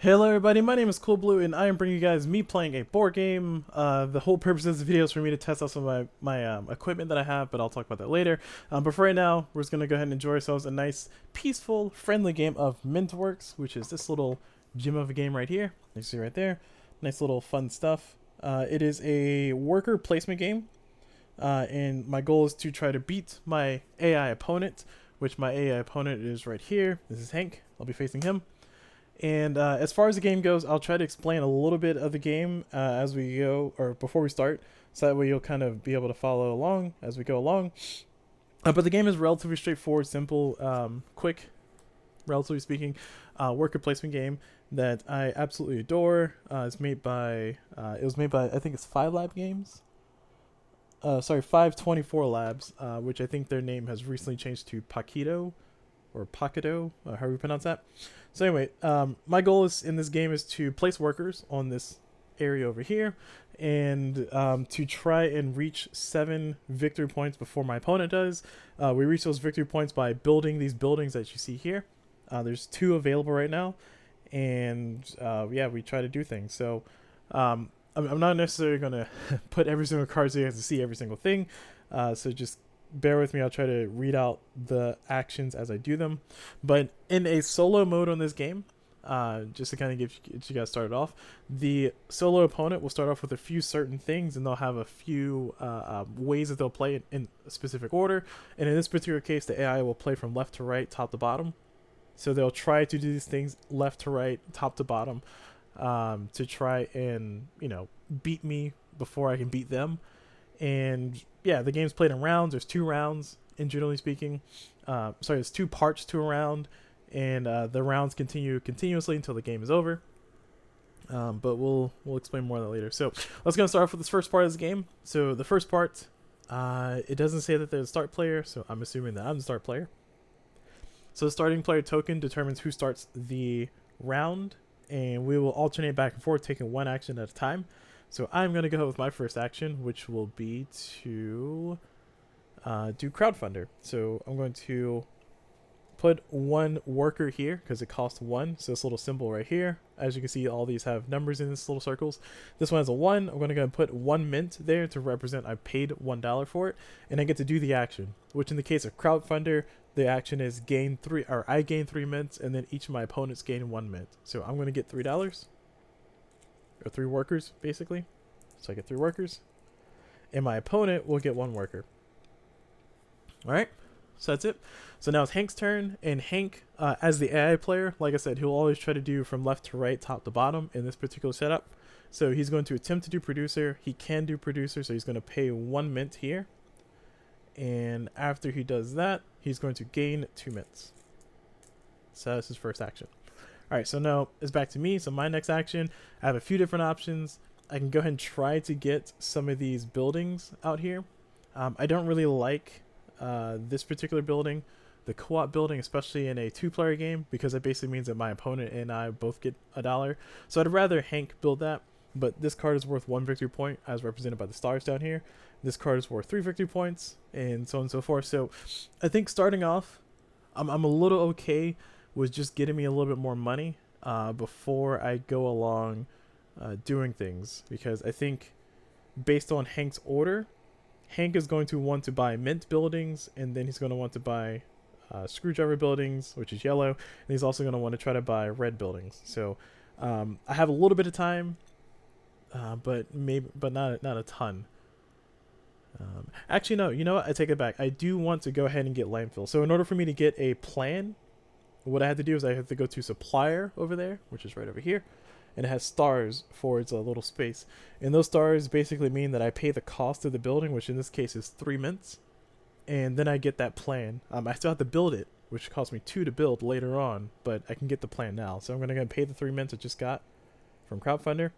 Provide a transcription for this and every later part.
Hello everybody, my name is Cool Blue and I am bringing you guys me playing a board game. The whole purpose of this video is for me to test out some of my equipment that I have, but I'll talk about that later. But for right now, we're just going to go ahead and enjoy ourselves a nice, peaceful, friendly game of Mintworks, which is this little gem of a game right here. You see right there. Nice little fun stuff. It is a worker placement game, and my goal is to try to beat my AI opponent, which my AI opponent is right here. This is Hank. I'll be facing him. And as far as the game goes, I'll try to explain a little bit of the game as we go, or before we start, so that way you'll kind of be able to follow along as we go along. But the game is relatively straightforward, simple, quick, relatively speaking, worker placement game that I absolutely adore. It's made by, it was made by, I think it's 5 Lab Games. Sorry, 524 Labs, which I think their name has recently changed to Paquito or Paquito, however you pronounce that. So anyway, my goal is in this game is to place workers on this area over here, and to try and reach 7 victory points before my opponent does. We reach those victory points by building these buildings that you see here. There's 2 available right now, and yeah, we try to do things. So I'm not necessarily going to put every single card so you have to see every single thing. So just bear with me. I'll try to read out the actions as I do them. But in a solo mode on this game, just to kind of get you guys started off, the solo opponent will start off with a few certain things, and they'll have a few ways that they'll play it in a specific order. And in this particular case, the AI will play from left to right, top to bottom. So they'll try to do these things left to right, top to bottom, to try and, you know, beat me before I can beat them. And yeah, the game's played in rounds. There's 2 rounds, in generally speaking. Sorry, there's 2 parts to a round, and the rounds continue continuously until the game is over. But we'll explain more on that later. So let's go start off with this first part of this game. So the first part, it doesn't say that there's a start player, so I'm assuming that I'm the start player. So the starting player token determines who starts the round, and we will alternate back and forth, taking one action at a time. So I'm going to go with my first action, which will be to do crowdfunder. So I'm going to put 1 worker here because it costs 1. So this little symbol right here, as you can see, all these have numbers in this little circles. This one has a 1. I'm going to go and put 1 mint there to represent I paid $1 for it, and I get to do the action, which in the case of crowdfunder, the action is gain 3, or I gain 3 mints, and then each of my opponents gain 1 mint. So I'm going to get $3. Or 3 workers, basically. So I get 3 workers. And my opponent will get 1 worker. Alright, so that's it. So now it's Hank's turn, and Hank, as the AI player, like I said, he'll always try to do from left to right, top to bottom in this particular setup. So he's going to attempt to do producer. He can do producer, so he's going to pay 1 mint here. And after he does that, he's going to gain 2 mints. So that's his first action. Alright, so now it's back to me. So my next action, I have a few different options. I can go ahead and try to get some of these buildings out here. I don't really like this particular building, the co-op building, especially in a 2-player game, because it basically means that my opponent and I both get $1. So I'd rather Hank build that, but this card is worth 1 victory point, as represented by the stars down here. This card is worth 3 victory points, and so on and so forth. So I think starting off, I'm a little okay with just getting me a little bit more money before I go along doing things, because I think based on Hank's order, Hank is going to want to buy mint buildings, and then he's going to want to buy screwdriver buildings, which is yellow, and he's also going to want to try to buy red buildings. So I have a little bit of time, but not a ton. Actually, no, you know what? I take it back. I do want to go ahead and get landfill. So in order for me to get a plan, what I had to do is I have to go to supplier over there, which is right over here, and it has stars for its little space. And those stars basically mean that I pay the cost of the building, which in this case is 3 mints, and then I get that plan. I still have to build it, which costs me 2 to build later on, but I can get the plan now. So I'm going to go pay the 3 mints I just got from crowdfunder,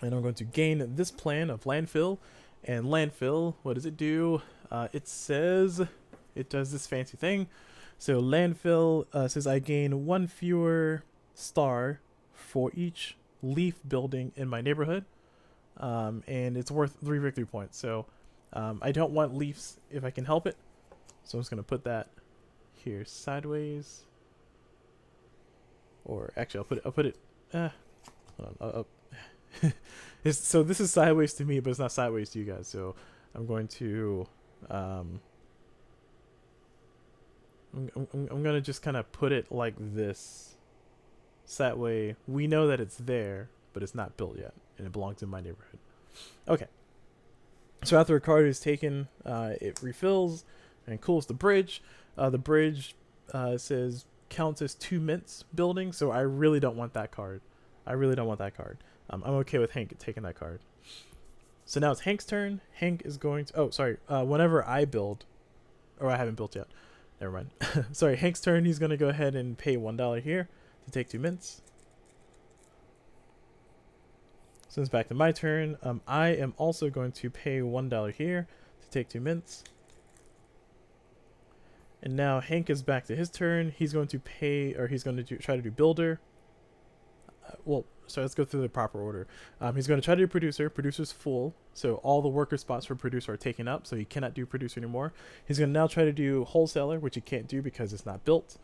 and I'm going to gain this plan of landfill. And landfill, what does it do? It says it does this fancy thing. So landfill says I gain 1 fewer star for each leaf building in my neighborhood, and it's worth 3 victory points. So I don't want leaves if I can help it, so I'm just going to put that here sideways. or actually I'll put it hold on, so this is sideways to me, but it's not sideways to you guys. So I'm going to I'm gonna just kind of put it like this, so that way we know that it's there, but it's not built yet, and it belongs in my neighborhood. Okay. So after a card is taken, it refills and cools the bridge. The bridge says counts as 2 mints building, so I really don't want that card. I'm okay with Hank taking that card. So now it's Hank's turn. Hank is going to... whenever I build... Or I haven't built yet. Never mind. Sorry, Hank's turn. He's going to go ahead and pay $1 here to take 2 mints. So it's back to my turn. I am also going to pay $1 here to take 2 mints. And now Hank is back to his turn. He's going to pay, or he's going to try to do builder. So let's go through the proper order. He's going to try to do producer. Producer's full, so all the worker spots for producer are taken up, so he cannot do producer anymore. He's going to now try to do wholesaler, which he can't do because it's not built.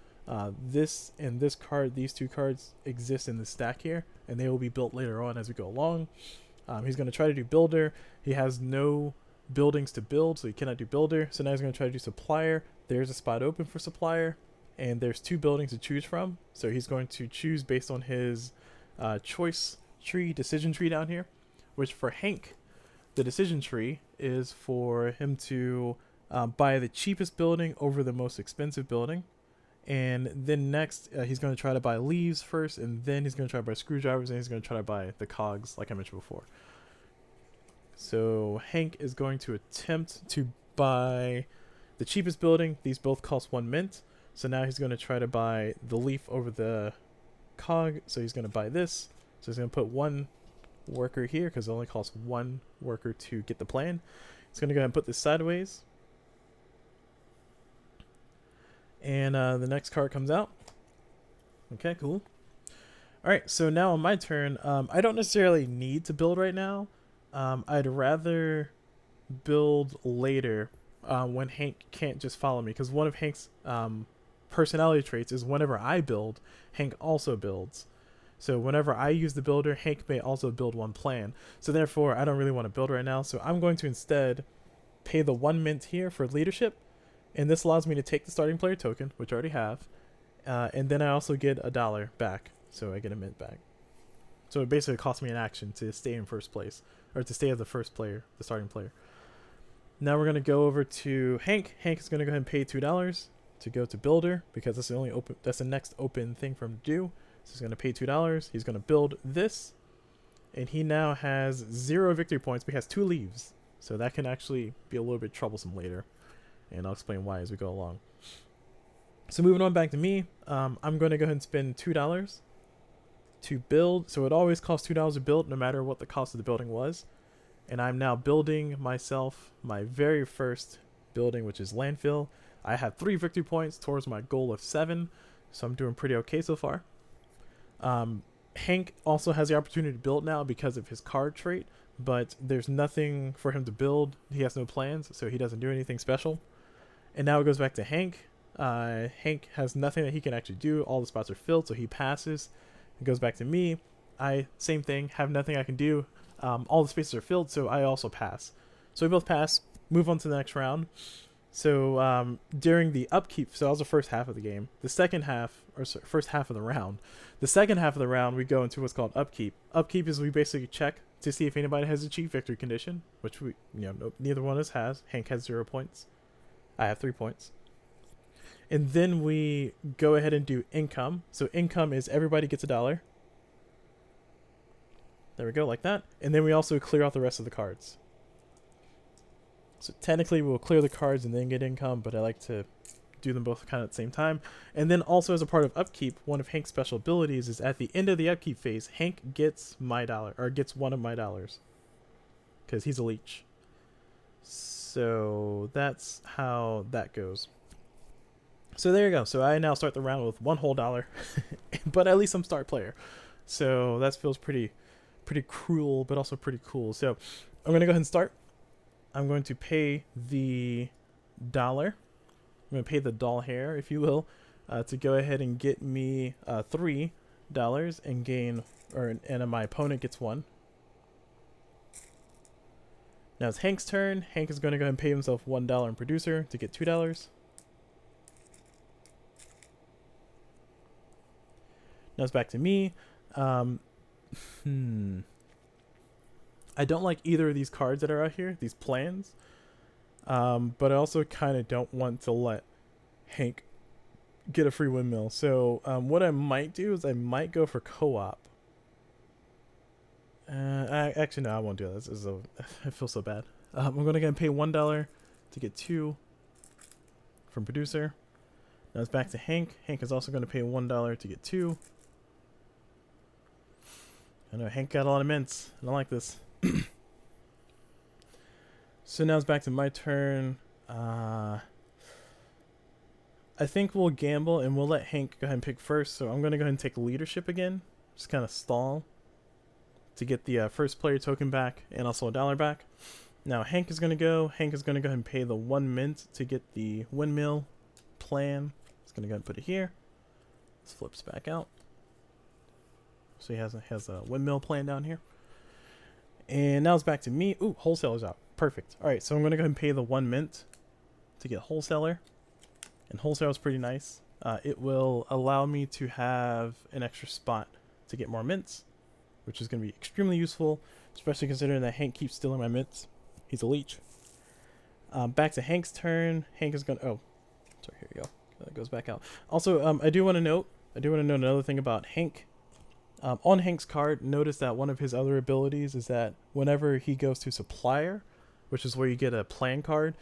This and this card, these 2 cards exist in the stack here, and they will be built later on as we go along. He's going to try to do builder. He has no buildings to build, so he cannot do builder. So now he's going to try to do supplier. There's a spot open for supplier, and there's 2 buildings to choose from. So he's going to choose based on his choice tree, decision tree down here, which for Hank, the decision tree is for him to buy the cheapest building over the most expensive building. And then next, he's going to try to buy leaves first, and then he's going to try to buy screwdrivers, and he's going to try to buy the cogs, like I mentioned before. So Hank is going to attempt to buy the cheapest building. These both cost 1 mint. So now he's going to try to buy the leaf over the cog. So he's going to buy this. So he's going to put 1 worker here because it only costs 1 worker to get the plan. He's going to go ahead and put this sideways. And the next card comes out. Okay, cool. Alright, so now on my turn, I don't necessarily need to build right now. I'd rather build later when Hank can't just follow me, because one of Hank's personality traits is whenever I build, Hank also builds. So whenever I use the builder, Hank may also build 1 plan. So therefore, I don't really want to build right now, so I'm going to instead pay the 1 mint here for leadership. And this allows me to take the starting player token, which I already have, and then I also get $1 back, so I get a mint back. So it basically costs me an action to stay in first place, or to stay as the first player, the starting player. Now we're going to go over to Hank. Hank is going to go ahead and pay $2 to go to builder, because that's the only open, that's the next open thing for him to do. So he's going to pay $2. He's going to build this, and he now has 0 victory points, but he has 2 leaves, so that can actually be a little bit troublesome later. And I'll explain why as we go along. So moving on back to me, I'm going to go ahead and spend $2 to build. So it always costs $2 to build, no matter what the cost of the building was. And I'm now building myself my very first building, which is landfill. I have 3 victory points towards my goal of 7, so I'm doing pretty okay so far. Hank also has the opportunity to build now because of his card trait, but there's nothing for him to build. He has no plans, so he doesn't do anything special. And now it goes back to Hank. Hank has nothing that he can actually do. All the spots are filled, so he passes. It goes back to me. Same thing, have nothing I can do. All the spaces are filled, so I also pass. So we both pass, move on to the next round. So during the upkeep, so that was the first half of the game. The second half, or sorry, first half of the round. The second half of the round, we go into what's called upkeep. Upkeep is we basically check to see if anybody has achieved victory condition, which we, neither one of us has. Hank has 0 points. I have 3 points. And then we go ahead and do income. So income is everybody gets $1. There we go, like that. And then we also clear out the rest of the cards. So technically we'll clear the cards and then get income, but I like to do them both kind of at the same time. And then also as a part of upkeep, one of Hank's special abilities is at the end of the upkeep phase, Hank gets my $1, or gets one of my $, because he's a leech. So that's how that goes. So there you go. So I now start the round with 1 whole $1, but at least I'm start player. So that feels pretty cruel, but also pretty cool. So I'm going to go ahead and start. I'm going to pay the $1. I'm going to pay the doll hair, if you will, to go ahead and get me 3 and gain, and my opponent gets 1. Now it's Hank's turn. Hank is going to go ahead and pay himself $1 in producer to get $2. Now it's back to me. I don't like either of these cards that are out here, these plans. But I also kind of don't want to let Hank get a free windmill. So what I might do is I might go for co-op. Actually, no, I won't do that. This is I feel so bad. I'm going to go and pay $1 to get 2 from producer. Now it's back to Hank. Hank is also going to pay $1 to get 2. I know Hank got a lot of mints. I don't like this. So now it's back to my turn. I think we'll gamble and we'll let Hank go ahead and pick first. So I'm going to go ahead and take leadership again. Just kind of stall to get the first player token back and also $1 back. Now Hank is going to go. Hank is going to go ahead and pay the 1 mint to get the windmill plan. He's going to go ahead and put it here. This flips back out. So he has a windmill plan down here. And now it's back to me. Ooh, wholesaler's out. Perfect. All right, so I'm going to go ahead and pay the 1 mint to get wholesaler. And wholesaler is pretty nice. It will allow me to have an extra spot to get more mints, which is going to be extremely useful, especially considering that Hank keeps stealing my mints. He's a leech. Back to Hank's turn. Hank is going to... Oh, sorry, here we go. That goes back out. Also, I do want to note another thing about Hank. On Hank's card, notice that one of his other abilities is that whenever he goes to supplier, which is where you get a plan card,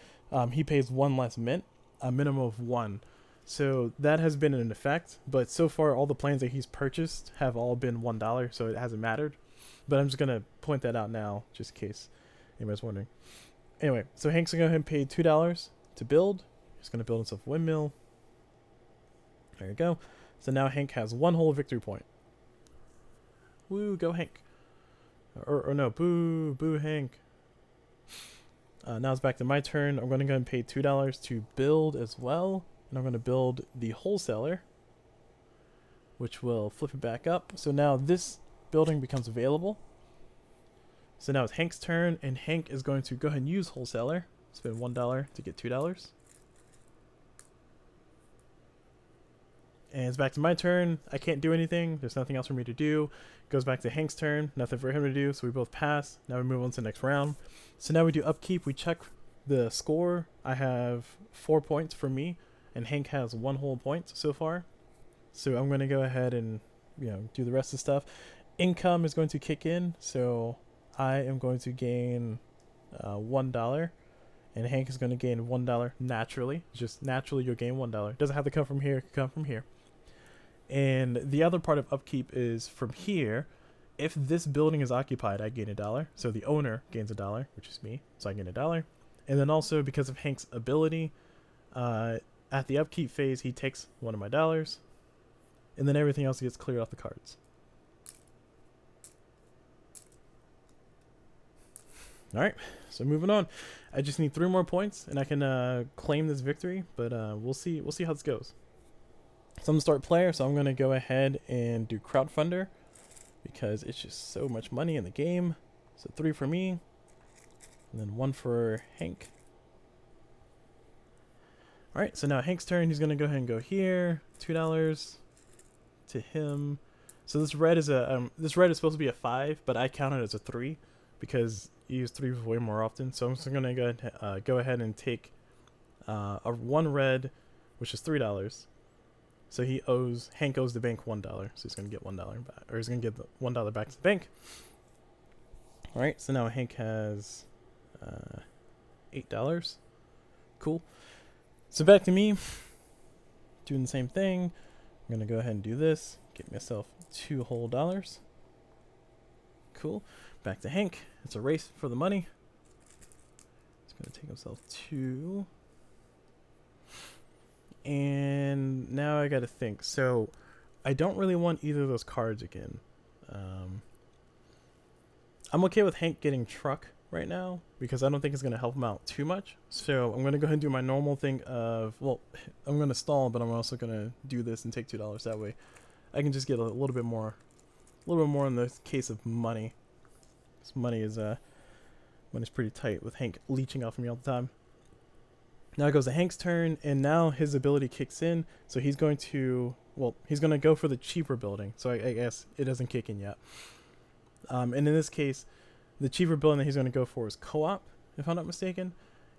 he pays 1 less mint, a minimum of 1. So that has been in effect, but so far all the plans that he's purchased have all been $1, so it hasn't mattered. But I'm just going to point that out now, just in case anybody's wondering. Anyway, so Hank's going to go ahead and pay $2 to build. He's going to build himself a windmill. There you go. So now Hank has 1 whole victory point. Woo, go Hank. Or no, boo, boo Hank. Now it's back to my turn. I'm going to go and pay $2 to build as well. And I'm going to build the wholesaler, which will flip it back up. So now this building becomes available. So now it's Hank's turn, and Hank is going to go ahead and use wholesaler. Spend $1 to get $2. And it's back to my turn. I can't do anything. There's nothing else for me to do. Goes back to Hank's turn. Nothing for him to do. So we both pass. Now we move on to the next round. So now we do upkeep. We check the score. I have 4 points for me, and Hank has 1 whole point so far. So I'm going to go ahead and do the rest of the stuff. Income is going to kick in. So I am going to gain $1. And Hank is going to gain $1 naturally. Just naturally you'll gain $1. Doesn't have to come from here. It can come from here. And the other part of upkeep is from here. If this building is occupied, I gain $1. So the owner gains $1, which is me. So I gain $1. And then also because of Hank's ability, at the upkeep phase, he takes 1 of my dollars. And then everything else gets cleared off the cards. Alright, so moving on. I just need 3 more points and I can claim this victory, but we'll see how this goes. So I'm gonna start player, so I'm gonna go ahead and do crowdfunder because it's just so much money in the game. So 3 for me, and then 1 for Hank. Alright, so now Hank's turn. He's gonna go ahead and go here. $2 to him. So this red is supposed to be a 5, but I count it as a 3 because you use 3 way more often. So I'm just gonna go ahead and take a 1 red, which is $3. So Hank owes the bank $1, so he's gonna get $1 back, or he's gonna get the $1 back to the bank. All right, so now Hank has $8. Cool. So back to me, doing the same thing. I'm gonna go ahead and do this. Get myself $2 whole. Cool. Back to Hank. It's a race for the money. He's gonna take himself 2. And now I gotta think. So I don't really want either of those cards again. I'm okay with Hank getting truck right now because I don't think it's gonna help him out too much. So I'm gonna go ahead and do my normal thing of, well, I'm gonna stall, but I'm also gonna do this and take $2 that way. I can just get a little bit more in the case of money. This money's pretty tight with Hank leeching off of me all the time. Now it goes to Hank's turn, and now his ability kicks in, so he's going to go for the cheaper building. So I guess it doesn't kick in yet. And in this case, the cheaper building that he's going to go for is co-op, if I'm not mistaken.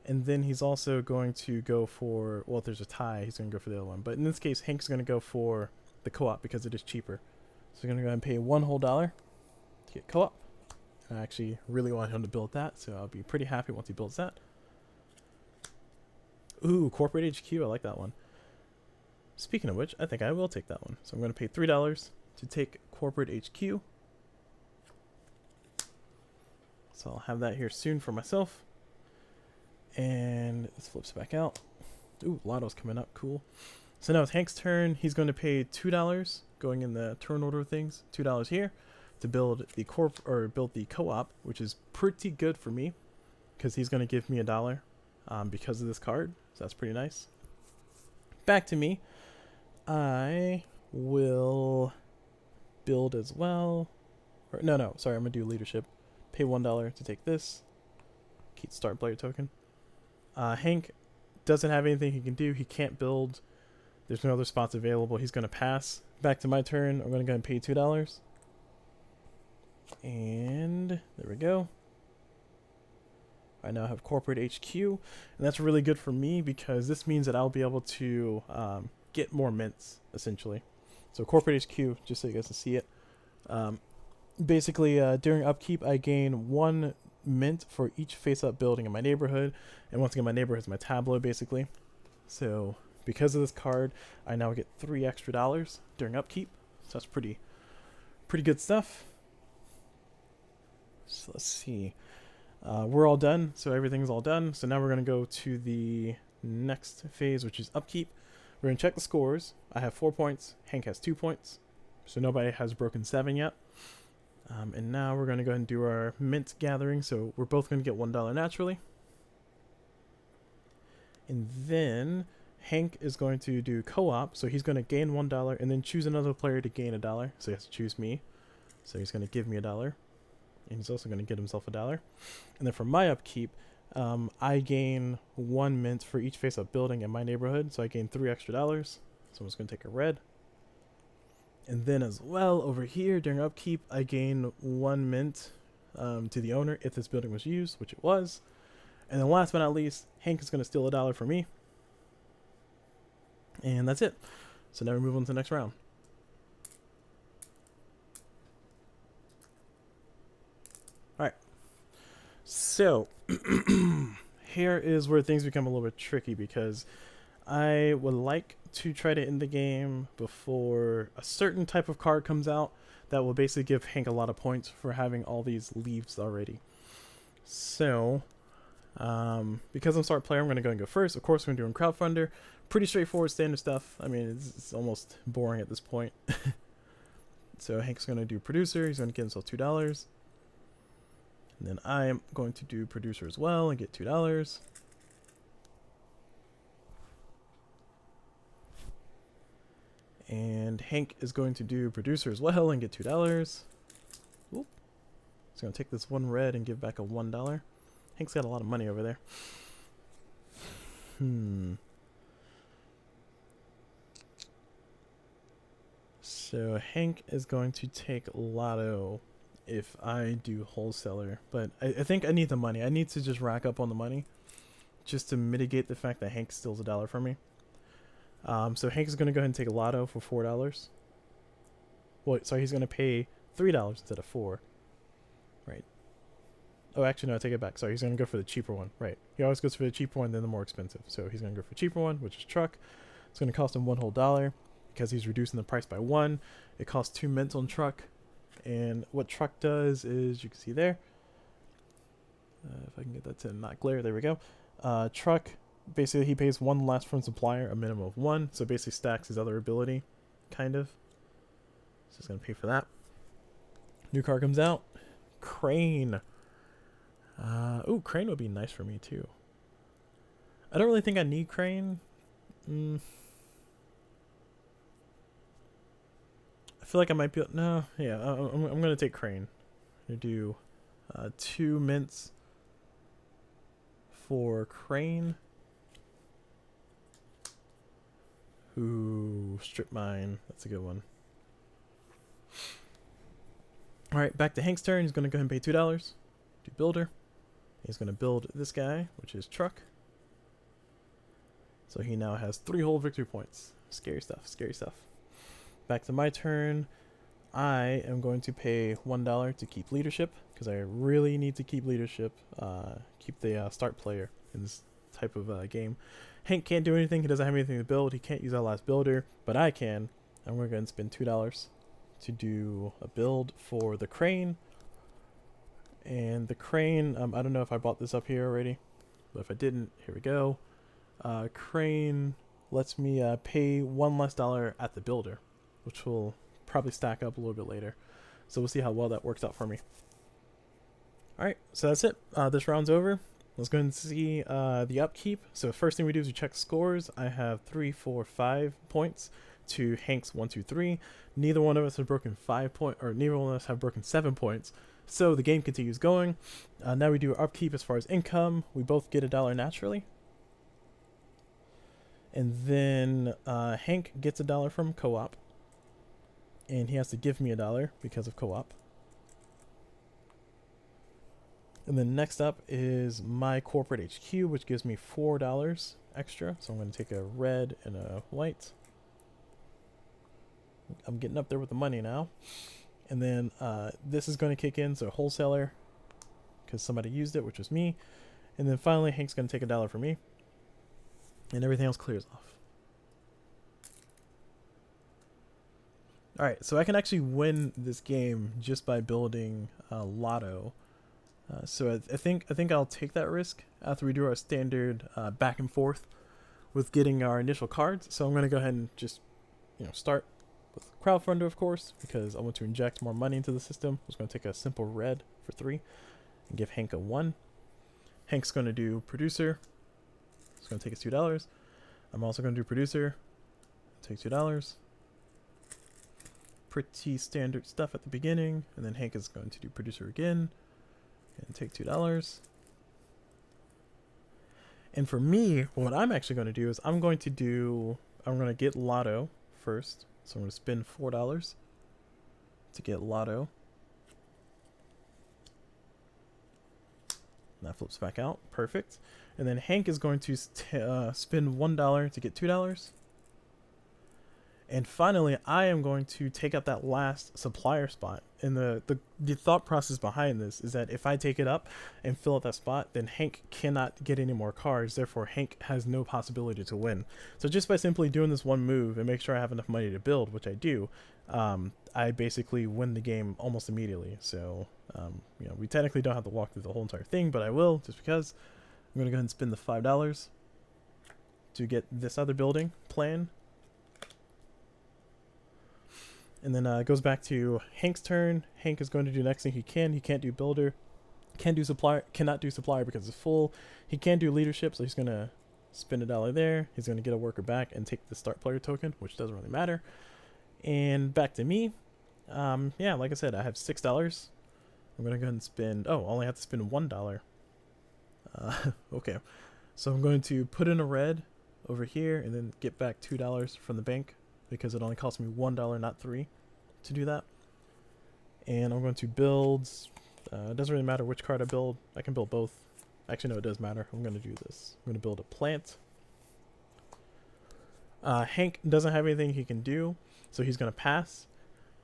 And then he's also going to go for, well, if there's a tie, he's going to go for the other one. But in this case, Hank's going to go for the co-op because it is cheaper. So we're going to go ahead and pay $1 whole to get co-op. And I actually really want him to build that, so I'll be pretty happy once he builds that. Ooh, Corporate HQ, I like that one. Speaking of which, I think I will take that one. So I'm going to pay $3 to take Corporate HQ. So I'll have that here soon for myself. And this flips back out. Ooh, Lotto's coming up, cool. So now it's Hank's turn. He's going to pay $2, going in the turn order of things, $2 here to build the co-op, which is pretty good for me because he's going to give me $1 because of this card. So that's pretty nice. Back to me. I will build as well. Or, no, sorry, I'm going to do leadership. Pay $1 to take this. Keep start player token. Hank doesn't have anything he can do. He can't build. There's no other spots available. He's going to pass. Back to my turn. I'm going to go ahead and pay $2. And there we go. I now have Corporate HQ, and that's really good for me because this means that I'll be able to get more mints, essentially. So Corporate HQ, just so you guys can see it. Basically, during upkeep, I gain 1 mint for each face-up building in my neighborhood, and once again, my neighborhood is my tableau, basically. So because of this card, I now get $3 extra during upkeep. So that's pretty good stuff. So let's see. We're all done, so everything's all done. So now we're going to go to the next phase, which is upkeep. We're going to check the scores. I have 4 points. Hank has 2 points. So nobody has broken 7 yet. And now we're going to go ahead and do our mint gathering. So we're both going to get $1 naturally. And then Hank is going to do co-op. So he's going to gain $1 and then choose another player to gain $1. So he has to choose me. So he's going to give me $1. And he's also going to get himself $1. And then for my upkeep, I gain 1 mint for each face-up building in my neighborhood. So I gain $3 extra. So I'm just going to take a red. And then as well, over here, during upkeep, I gain 1 mint to the owner if this building was used, which it was. And then last but not least, Hank is going to steal $1 from me. And that's it. So now we move on to the next round. Alright. So, here is where things become a little bit tricky because I would like to try to end the game before a certain type of card comes out that will basically give Hank a lot of points for having all these leaves already. So, because I'm start player, I'm going to go and go first. Of course, we're doing crowdfunder. Pretty straightforward, standard stuff. I mean, it's almost boring at this point. So Hank's going to do producer. He's going to get himself $2. And then I'm going to do producer as well and get $2. And Hank is going to do producer as well and get $2. Oop. He's going to take this 1 red and give back a $1. Hank's got a lot of money over there. So Hank is going to take Lotto if I do wholesaler. But I think I need the money. I need to just rack up on the money just to mitigate the fact that Hank steals $1 from me. So Hank is going to go ahead and take a Lotto for $4. Well, sorry, he's going to pay $3 instead of $4. Right. Oh, actually, no, I take it back. Sorry, he's going to go for the cheaper one. Right. He always goes for the cheaper one, then the more expensive. So he's going to go for the cheaper one, which is truck. It's going to cost him $1 whole because he's reducing the price by 1. It costs 2 mints on truck. And what truck does is, you can see there. If I can get that to not glare, there we go. Truck, basically he pays 1 less from supplier, a minimum of 1. So basically stacks his other ability, kind of. So he's going to pay for that. New car comes out. Crane. Ooh, Crane would be nice for me too. I don't really think I need Crane. feel like I might be... No, yeah, I'm going to take Crane. I'm going to do 2 mints for Crane. Ooh, strip mine. That's a good one. Alright, back to Hank's turn. He's going to go ahead and pay $2. Do builder. He's going to build this guy, which is truck. So he now has 3 whole victory points. Scary stuff, scary stuff. Back to my turn. I am going to pay $1 to keep leadership, because I really need to keep leadership, keep the start player in this type of game. Hank can't do anything. He doesn't have anything to build. He can't use our last builder, but I can. I'm going to go ahead and spend $2 to do a build for the crane. And the crane, I don't know if I bought this up here already, but if I didn't, here we go. Crane lets me pay $1 less at the builder, which will probably stack up a little bit later. So we'll see how well that works out for me. Alright, so that's it. This round's over. Let's go ahead and see the upkeep. So first thing we do is we check scores. I have 3, 4, 5 points to Hank's 1, 2, 3. Neither one of us have broken 5 points, or neither one of us have broken 7 points. So the game continues going. Now we do our upkeep as far as income. We both get $1 naturally. And then Hank gets $1 from co-op. And he has to give me $1 because of co-op. And then next up is my corporate HQ, which gives me $4 extra. So I'm going to take a red and a white. I'm getting up there with the money now. And then this is going to kick in, so wholesaler, because somebody used it, which was me. And then finally, Hank's going to take $1 from me. And everything else clears off. Alright, so I can actually win this game just by building Lotto. So I think I'll take that risk after we do our standard back and forth with getting our initial cards. So I'm going to go ahead and just, start with crowdfunder, of course, because I want to inject more money into the system. I'm just going to take a simple red for 3 and give Hank a 1. Hank's going to do producer. It's going to take us $2. I'm also going to do producer. Take $2. Pretty standard stuff at the beginning, and then Hank is going to do producer again and take $2. And for me, what I'm actually going to do is I'm going to get Lotto first. So I'm going to spend $4 to get Lotto. And that flips back out. Perfect. And then Hank is going to spend $1 to get $2. And finally, I am going to take up that last supplier spot. And the thought process behind this is that if I take it up and fill out that spot, then Hank cannot get any more cards. Therefore, Hank has no possibility to win. So just by simply doing this one move and make sure I have enough money to build, which I do, I basically win the game almost immediately. So, we technically don't have to walk through the whole entire thing, but I will just because. I'm going to go ahead and spend the $5 to get this other building plan. And then it goes back to Hank's turn. Hank is going to do the next thing he can. He can't do builder. Cannot do supplier because it's full. He can do leadership, so he's going to spend $1 there. He's going to get a worker back and take the start player token, which doesn't really matter. And back to me. Yeah, like I said, I have $6. I'm going to go ahead and spend... Oh, I only have to spend $1. Okay. So I'm going to put in a red over here and then get back $2 from the bank, because it only cost me $1, not 3, to do that. And I'm going to build... it doesn't really matter which card I build. I can build both. Actually, no, it does matter. I'm going to do this. I'm going to build a plant. Hank doesn't have anything he can do, so he's going to pass.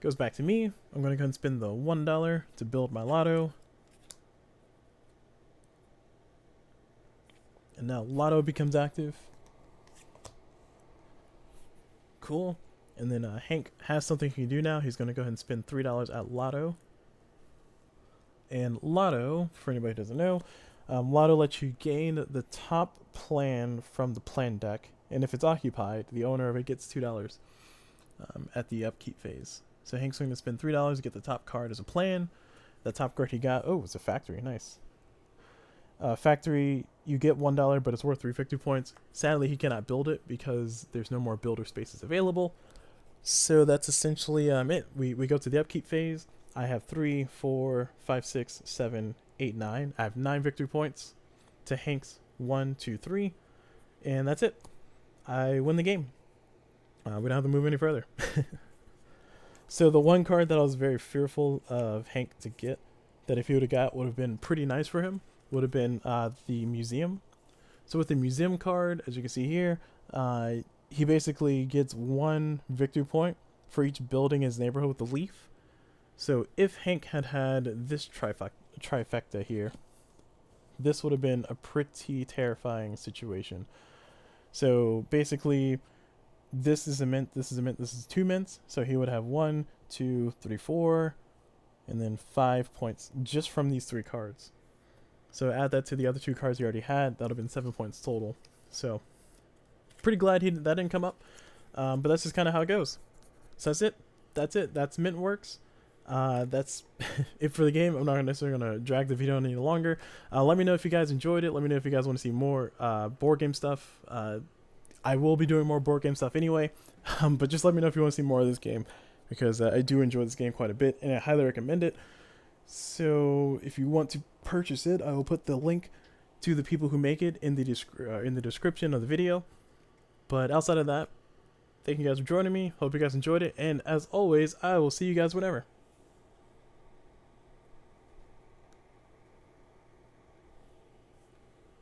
Goes back to me. I'm going to go and spend the $1 to build my Lotto. And now Lotto becomes active. Cool. And then Hank has something he can do now. He's going to go ahead and spend $3 at Lotto. And Lotto, for anybody who doesn't know, Lotto lets you gain the top plan from the plan deck. And if it's occupied, the owner of it gets $2 at the upkeep phase. So Hank's going to spend $3 to get the top card as a plan. The top card he got, oh, it's a factory. Nice. Factory, you get $1, but it's worth 350 points. Sadly, he cannot build it because there's no more builder spaces available. So that's essentially it. We go to the upkeep phase. I have 3, 4, 5, 6, 7, 8, 9. I have 9 victory points to Hank's 1, 2, 3, and that's it. I win the game. We don't have to move any further. So the one card that I was very fearful of Hank to get, that if he would have got would have been pretty nice for him, would have been the museum. So with the museum card, as you can see here, he basically gets 1 victory point for each building in his neighborhood with the leaf. So if Hank had had this trifecta here, this would have been a pretty terrifying situation. So basically, this is a mint, this is a mint, this is 2 mints. So he would have 1, 2, 3, 4, and then 5 points just from these 3 cards. So add that to the other 2 cards he already had, that would have been 7 points total. So pretty glad that didn't come up, but that's just kind of how it goes. So that's it. That's Mintworks. That's it for the game. I'm not necessarily going to drag the video any longer. Let me know if you guys enjoyed it. Let me know if you guys want to see more board game stuff. I will be doing more board game stuff anyway, but just let me know if you want to see more of this game, because I do enjoy this game quite a bit, and I highly recommend it. So if you want to purchase it, I will put the link to the people who make it in the description of the video. But outside of that, thank you guys for joining me. Hope you guys enjoyed it, and as always, I will see you guys whenever.